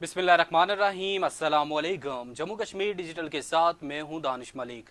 बिस्मिल्लाहिर्रहमानिर्रहीम। अस्सलामुअलैकुम। जम्मू कश्मीर डिजिटल के साथ मैं हूं दानिश मलिक।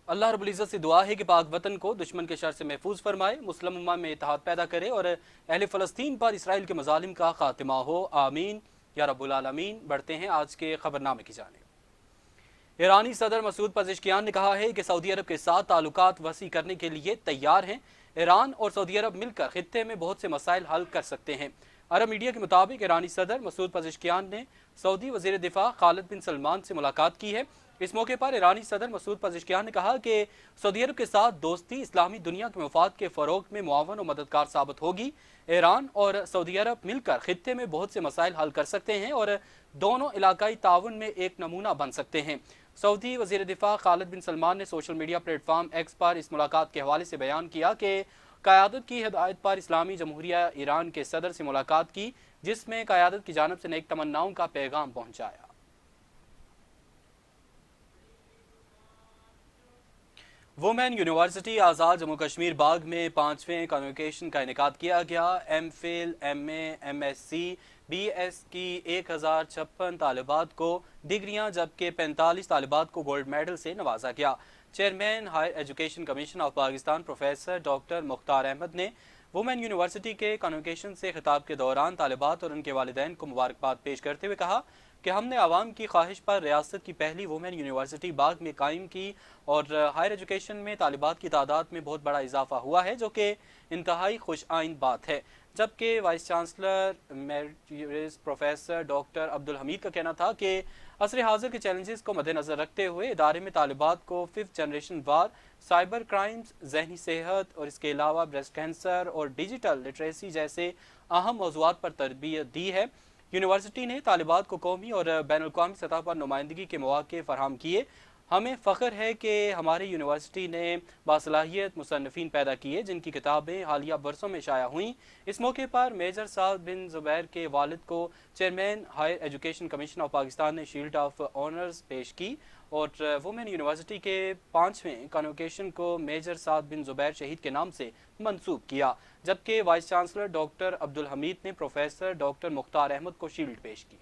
अल्लाह रब्बुल इज़्ज़त से दुआ है कि पाक वतन को दुश्मन के शर से महफूज फरमाए, मुस्लिम उम्मा में इत्तेहाद पैदा करे और अहले फ़लस्तीन पर इसराइल के मज़ालिम का खात्मा हो, आमीन या रब्बुल आलमीन। बढ़ते हैं आज के खबरनामे की जानिब। ईरानी सदर मसूद पज़ेश्कियान ने कहा है कि सऊदी अरब के साथ ताल्लुकात वसी करने के लिए तैयार हैं। ईरान और सऊदी अरब मिलकर खित्ते में बहुत से मसाइल हल कर सकते हैं। अरब मीडिया के मुताबिक ईरानी सदर मसूद पज़ेश्कियान ने सऊदी वज़ीर दिफा खालिद बिन सलमान से मुलाकात की है। इस मौके पर ईरानी सदर मसूद पज़ेश्कियान ने कहा कि सऊदी अरब के साथ दोस्ती इस्लामी दुनिया के मफाद के फ़रोग में मुआवन और मददगार साबित होगी। ईरान और सऊदी अरब मिलकर खित्ते में बहुत से मसाइल हल कर सकते हैं और दोनों इलाकाई ताउन में एक नमूना बन सकते हैं। सऊदी वज़ीर दिफा खालिद बिन सलमान ने सोशल मीडिया प्लेटफॉर्म एक्स पर इस मुलाकात के हवाले से बयान किया कि क़यादत की हिदायत पर इस्लामी जमहूरिया ईरान के सदर से मुलाकात की, जिसमें क़यादत की जानिब से नेक तमन्नाओं का पैगाम पहुंचाया। वुमेन यूनिवर्सिटी आज़ाद जम्मू कश्मीर बाग में 5वें कन्वोकेशन का इनेकाद किया गया। एम.फिल, एम.ए, एम.एससी, बी.एस की 1056 तालिबात को डिग्रियां जबकि 45 तालिबात को गोल्ड मेडल से नवाजा गया। Chairman higher education commission of Pakistan professor doctor Mukhtar Ahmed ने वुमेन यूनिवर्सिटी के कन्वोकेशन से खिताब के दौरान तालिबात और उनके वालिदैन को मुबारकबाद पेश करते हुए कहा कि हमने आवाम की ख्वाहिश पर रियासत की पहली वुमेन यूनिवर्सिटी बाग में कायम की और हायर एजुकेशन में तालिबात की तादाद में बहुत बड़ा इजाफा हुआ है, जो कि इंतहाई खुश आइंद बात है। जबकि vice chancellor meritorious professor doctor Abdul Hamid का कहना था कि असर हाजिर के चैलेंजेस को मद्देनजर रखते हुए इदारे में तालिबात को 5th जनरेशन वार, साइबर क्राइम्स, जहनी सेहत और इसके अलावा ब्रेस्ट कैंसर और डिजिटल लिटरेसी जैसे अहम मौज़ूआत पर तरबियत दी है। यूनिवर्सिटी ने तालिबात को कौमी और बैन अल-अक़वामी सतह पर नुमाइंदगी के मौक़े फराहम किए। हमें फ़ख्र है कि हमारी यूनिवर्सिटी ने बासलाहियत मुसन्निफ़ीन पैदा किए जिनकी किताबें हालिया बरसों में शाया हुई। इस मौके पर मेजर साद बिन ज़ुबैर के वालिद को chairman higher education commission of Pakistan ने शील्ड ऑफ ऑनर्स पेश की और वुमेन यूनिवर्सिटी के 5वें कन्वोकेशन को मेजर साद बिन ज़ुबैर शहीद के नाम से मंसूब किया। जबकि vice chancellor doctor Abdul Hamid ने प्रोफेसर डॉक्टर मुख्तार अहमद को शील्ड पेश की।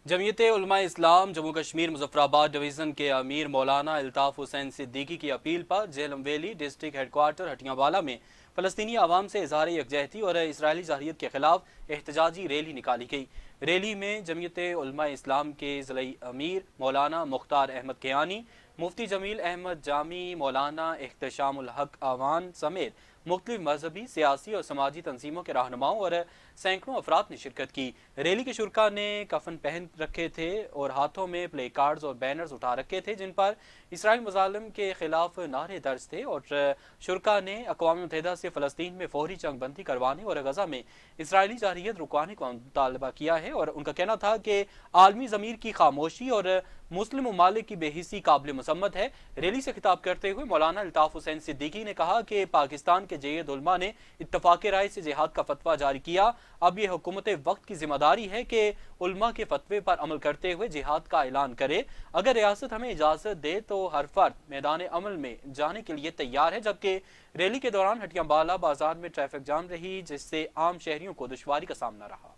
जमीयत उलमा इस्लाम जम्मू कश्मीर मुजफ्फराबाद डिवीज़न के अमीर मौलाना अल्ताफ़ हुसैन सिद्दीकी की अपील पर झेलम वैली डिस्ट्रिक्ट हेडक्वार्टर हटियावाला में फ़लस्तीनी आवाम से इज़हार यकजहती और इसराइली जाहिलियत के खिलाफ एहतजाजी रैली निकाली गई। रैली में जमीयत उलमा इस्लाम के ज़िलाई अमीर मौलाना मुख्तार अहमद कियानी, मुफ्ती जमील अहमद जामी, मौलाना इख्तिशामुल हक आवान समेत मुख्तलिफ मजहबी, सियासी और समाजी तंजीमों के रहनुमाओं और सैकड़ों अफराद ने शिरकत की। रैली के शुरका ने कफन पहन रखे थे और हाथों में प्ले कार्ड्स और बैनर्स उठा रखे थे जिन पर इसराइल मुजालिम के खिलाफ नारे दर्ज थे और शुरका ने अक़वाम मुत्तहिदा से फ़लस्तीन में फौरी जंगबंदी करवाने और गजा में इसराइली जारहियत रुकवाने का मुतालबा किया है। और उनका कहना था कि आलमी ज़मीर की खामोशी और मुस्लिम ममालिक की बेहिसी काबिल मसम्मत है। रैली से खिताब करते हुए मौलाना अल्ताफ़ हुसैन सिद्दीकी ने कहा कि पाकिस्तान के जय्यद उलमा ने इत्तफाक़ राय से जिहाद का फतवा जारी किया। अब यह हुकूमत वक्त की जिम्मेदारी है कि उलमा के फतवे पर अमल करते हुए जिहाद का ऐलान करे। अगर रियासत हमें इजाज़त दे तो हर फर्द मैदान अमल में जाने के लिए तैयार है। जबकि रैली के दौरान हटियाबाला बाजार में ट्रैफिक जाम रही जिससे आम शहरियों को दुश्वारी का सामना रहा।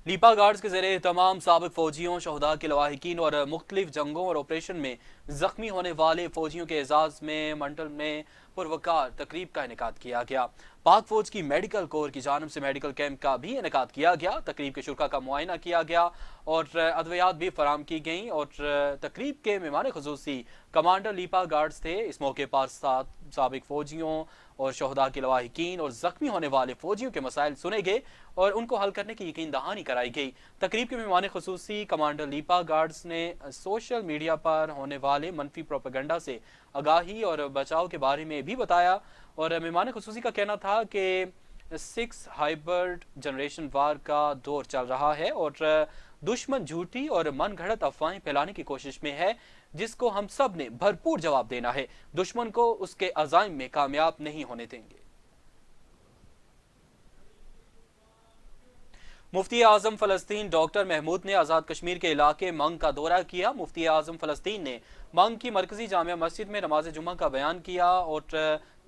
लीपा गार्ड्स के ज़रिए तमाम साबिक फौजियों, शहदा के लवाहिकीन और मुख्तलिफ जंगों और ऑपरेशन में जख्मी होने वाले फौजियों के एजाज़ में मंडल में पुरवकार तकरीब का इनेकाद किया गया। पाक फौज की मेडिकल कोर की जानिब से मेडिकल कैंप का भी इनेकाद किया गया। तकरीब के शुरा का मुआयना किया गया और अद्वियात भी फराम की गई और तकरीब के मेहमान खुसूसी कमांडर लीपा गार्ड्स थे। इस मौके पर साबिक फौजियों और शहदा के लवाहिकीन और जख्मी होने वाले फौजियों के मसाइल सुने गए और उनको हल करने की यकीन दहानी कराई गई। तकरीब के मेहमान खुसूसी कमांडर लीपा गार्ड्स ने सोशल मीडिया पर होने वाले मनफी प्रोपेगेंडा से आगाही और बचाव के बारे में भी बताया और मेहमान खुसूसी का कहना था कि 6 हाइब्रिड जनरेशन वार का दौर चल रहा है और दुश्मन झूठी और मन घड़त अफवाहें फैलाने की कोशिश में है जिसको हम सब ने भरपूर जवाब देना है। दुश्मन को उसके अज़ाइम में कामयाब नहीं होने देंगे। مفتی اعظم فلسطین ڈاکٹر محمود نے آزاد کشمیر کے علاقے منگ کا دورہ کیا۔ مفتی اعظم فلسطین نے منگ کی مرکزی جامع مسجد میں نماز جمعہ کا بیان کیا اور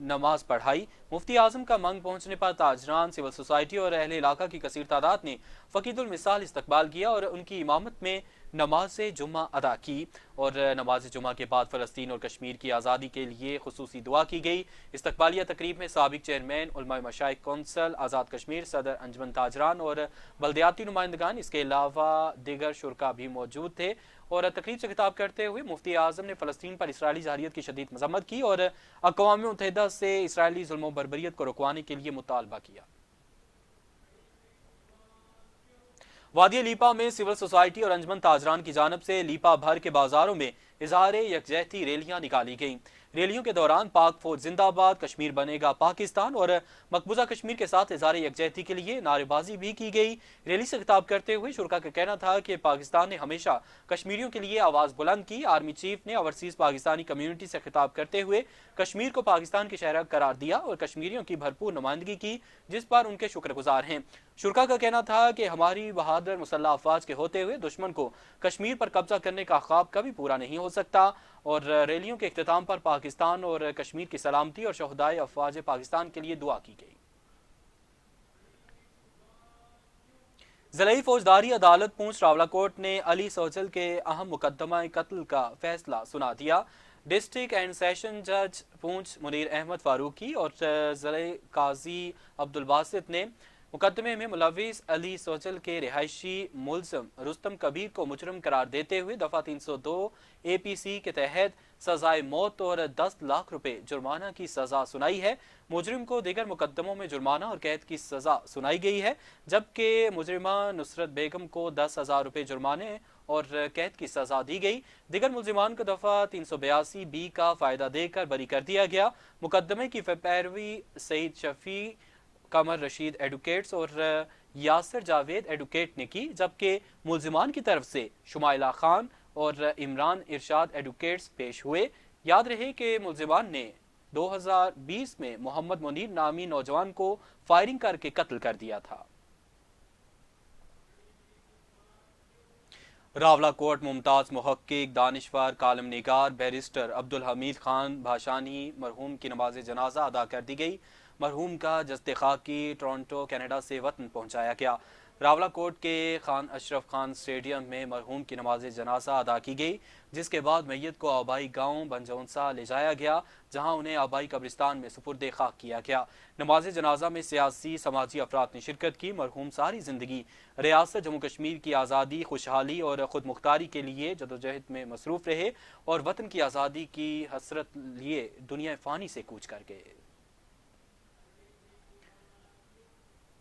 نماز پڑھائی۔ مفتی اعظم کا منگ پہنچنے پر تاجران، سول سوسائٹی اور اہل علاقہ کی کثیر تعداد نے فقید المثال استقبال کیا اور ان کی امامت میں نماز جمعہ ادا کی، اور نماز جمعہ کے بعد فلسطین اور کشمیر کی آزادی کے لیے خصوصی دعا کی گئی۔ استقبالیہ تقریب میں سابق چیئرمین علماء مشائخ کونسل آزاد کشمیر، صدر انجمن تاجران اور بلدیاتی نمائندگان، اس کے علاوہ دیگر شرکاء بھی موجود تھے، اور تقریب سے خطاب کرتے ہوئے مفتی اعظم نے فلسطین پر اسرائیلی جارحیت کی شدید مذمت کی اور اقوام متحدہ سے اسرائیلی ظلم و بربریت کو رکوانے کے لیے مطالبہ کیا۔ وادی لیپا میں سول سوسائٹی اور انجمن تاجران کی جانب سے لیپا بھر کے بازاروں میں اظہار یکجہتی ریلیاں نکالی گئیں۔ ریلیوں کے دوران پاک فوج زندہ باد، کشمیر بنے گا پاکستان اور مقبوضہ کشمیر کے ساتھ اظہار یکجہتی کے لیے نعرے بازی بھی کی گئی۔ ریلی سے خطاب کرتے ہوئے شرکاء کا کہنا تھا کہ پاکستان نے ہمیشہ کشمیریوں کے لیے آواز بلند کی۔ آرمی چیف نے اوورسیز پاکستانی کمیونٹی سے خطاب کرتے ہوئے کشمیر کو پاکستان کی شہرہ قرار دیا اور کشمیریوں کی بھرپور نمائندگی کی، جس پر ان کے شکر گزار ہیں۔ شرکاء کا کہنا تھا کہ ہماری بہادر مسلح افواج کے ہوتے ہوئے دشمن کو کشمیر پر قبضہ کرنے کا خواب کبھی پورا نہیں ہو سکتا، اور ریلیوں کے اختتام پر پاکستان اور کشمیر کی سلامتی اور شہدائے افواج پاکستان کے لیے دعا کی گئی۔ ضلعی فوجداری عدالت پونچھ راولکوٹ نے علی سوجل کے اہم مقدمہ قتل کا فیصلہ سنا دیا۔ ڈسٹرکٹ اینڈ سیشن جج پونچھ منیر احمد فاروقی اور ضلعی قاضی عبدالباسط نے مقدمے میں ملوث علی سوجل کے رہائشی ملزم رستم کبیر کو مجرم قرار دیتے ہوئے دفعہ 302 اے پی سی کے تحت سزائے موت اور 10 لاکھ روپے جرمانہ کی سزا سنائی ہے۔ مجرم کو دیگر مقدموں میں جرمانہ اور قید کی سزا سنائی گئی ہے، جبکہ مجرمہ نصرت بیگم کو 10,000 روپے جرمانے اور قید کی سزا دی گئی۔ دیگر ملزمان کو دفعہ 382 بی کا فائدہ دے کر بری کر دیا گیا۔ مقدمے کی پیروی سعید شفیع، قمر رشید ایڈوکیٹس اور یاسر جاوید ایڈوکیٹ نے کی، جبکہ ملزمان کی طرف سے شمائلہ خان اور عمران ارشاد ایڈوکیٹس پیش ہوئے۔ یاد رہے کہ ملزمان نے 2020 میں محمد منیر نامی نوجوان کو فائرنگ کر کے قتل کر دیا تھا۔ راولاکوٹ ممتاز محقق، دانشور، کالم نگار بیرسٹر عبدالحمید خان بھاشانی مرحوم کی نماز جنازہ ادا کر دی گئی۔ مرحوم کا جسد خاکی ٹورنٹو کینیڈا سے وطن پہنچایا گیا۔ راولاکوٹ کے خان اشرف خان اسٹیڈیم میں مرحوم کی نماز جنازہ ادا کی گئی، جس کے بعد میت کو آبائی گاؤں بنجونسا لے جایا گیا، جہاں انہیں آبائی قبرستان میں سپرد خاک کیا گیا۔ نماز جنازہ میں سیاسی سماجی افراد نے شرکت کی۔ مرحوم ساری زندگی ریاست جموں کشمیر کی آزادی، خوشحالی اور خود مختاری کے لیے جدوجہد میں مصروف رہے اور وطن کی آزادی کی حسرت لیے دنیا فانی سے کوچ کر گئے۔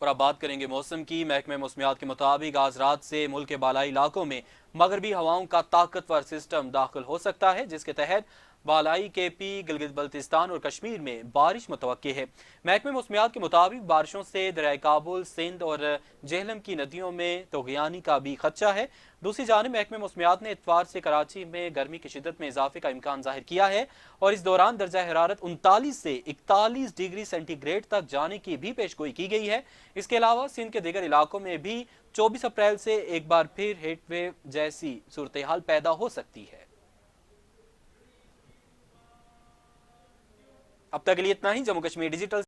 اور اب بات کریں گے موسم کی۔ محکمہ موسمیات کے مطابق آج رات سے ملک کے بالائی علاقوں میں مغربی ہواؤں کا طاقتور سسٹم داخل ہو سکتا ہے، جس کے تحت بالائی کے پی، گلگت بلتستان اور کشمیر میں بارش متوقع ہے۔ محکمہ موسمیات کے مطابق بارشوں سے دریائے کابل، سندھ اور جہلم کی ندیوں میں طغیانی کا بھی خدشہ ہے۔ دوسری جانب محکمہ موسمیات نے اتوار سے کراچی میں گرمی کی شدت میں اضافے کا امکان ظاہر کیا ہے اور اس دوران درجہ حرارت 39 سے 41 ڈگری سینٹی گریڈ تک جانے کی بھی پیشگوئی کی گئی ہے۔ اس کے علاوہ سندھ کے دیگر علاقوں میں بھی 24 اپریل سے ایک بار پھر ہیٹ ویو جیسی صورتحال پیدا ہو سکتی ہے۔ اب تک کے لیے اتنا ہی۔ جموں کشمیر ڈیجیٹل